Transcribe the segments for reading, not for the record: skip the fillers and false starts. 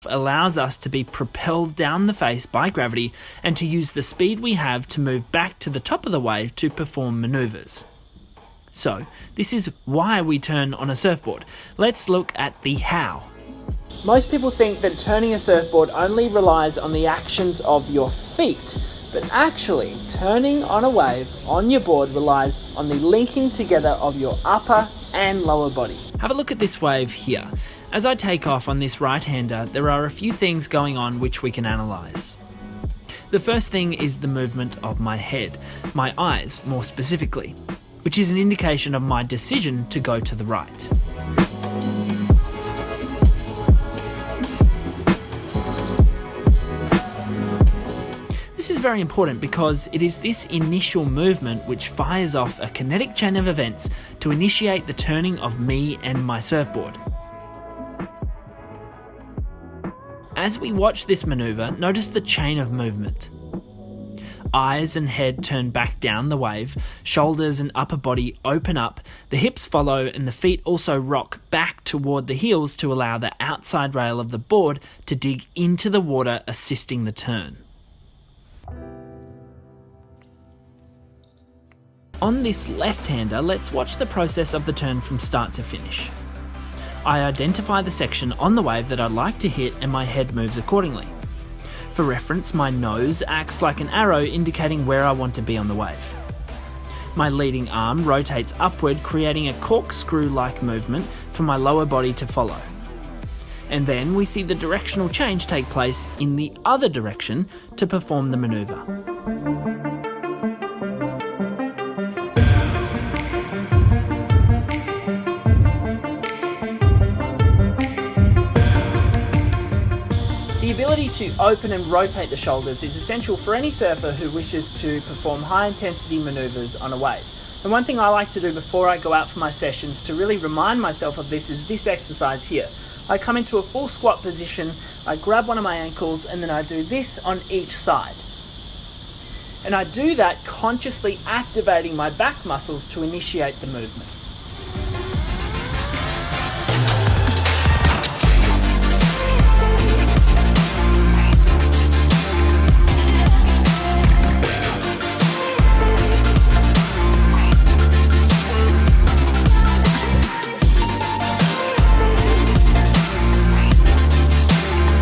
allows us to be propelled down the face by gravity and to use the speed we have to move back to the top of the wave to perform maneuvers. So, this is why we turn on a surfboard. Let's look at the how. Most people think that turning a surfboard only relies on the actions of your feet, but actually, turning on a wave on your board relies on the linking together of your upper and lower body. Have a look at this wave here. As I take off on this right-hander, there are a few things going on which we can analyse. The first thing is the movement of my head, my eyes more specifically, which is an indication of my decision to go to the right. This is very important because it is this initial movement which fires off a kinetic chain of events to initiate the turning of me and my surfboard. As we watch this manoeuvre, notice the chain of movement. Eyes and head turn back down the wave, shoulders and upper body open up, the hips follow, and the feet also rock back toward the heels to allow the outside rail of the board to dig into the water, assisting the turn. On this left-hander, let's watch the process of the turn from start to finish. I identify the section on the wave that I'd like to hit and my head moves accordingly. For reference, my nose acts like an arrow indicating where I want to be on the wave. My leading arm rotates upward, creating a corkscrew-like movement for my lower body to follow. And then we see the directional change take place in the other direction to perform the manoeuvre. The ability to open and rotate the shoulders is essential for any surfer who wishes to perform high-intensity manoeuvres on a wave. And one thing I like to do before I go out for my sessions to really remind myself of this is this exercise here. I come into a full squat position, I grab one of my ankles, and then I do this on each side. And I do that consciously activating my back muscles to initiate the movement.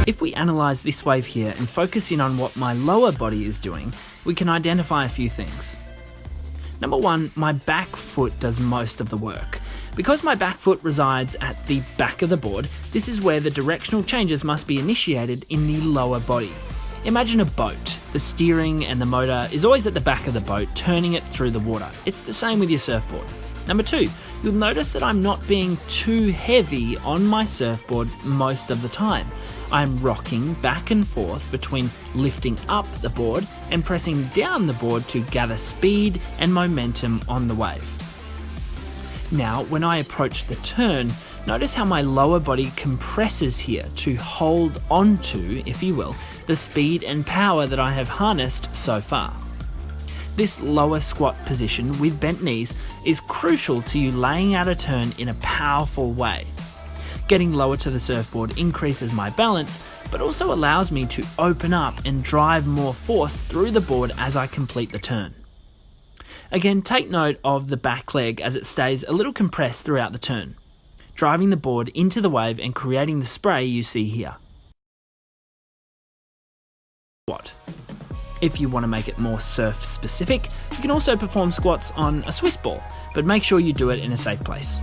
If we analyse this wave here and focus in on what my lower body is doing, we can identify a few things. Number one, my back foot does most of the work. Because my back foot resides at the back of the board, this is where the directional changes must be initiated in the lower body. Imagine a boat. The steering and the motor is always at the back of the boat, turning it through the water. It's the same with your surfboard. Number two, you'll notice that I'm not being too heavy on my surfboard most of the time. I'm rocking back and forth between lifting up the board and pressing down the board to gather speed and momentum on the wave. Now, when I approach the turn, notice how my lower body compresses here to hold onto, if you will, the speed and power that I have harnessed so far. This lower squat position with bent knees is crucial to you laying out a turn in a powerful way. Getting lower to the surfboard increases my balance, but also allows me to open up and drive more force through the board as I complete the turn. Again, take note of the back leg as it stays a little compressed throughout the turn, driving the board into the wave and creating the spray you see here. If you want to make it more surf specific, you can also perform squats on a Swiss ball, but make sure you do it in a safe place.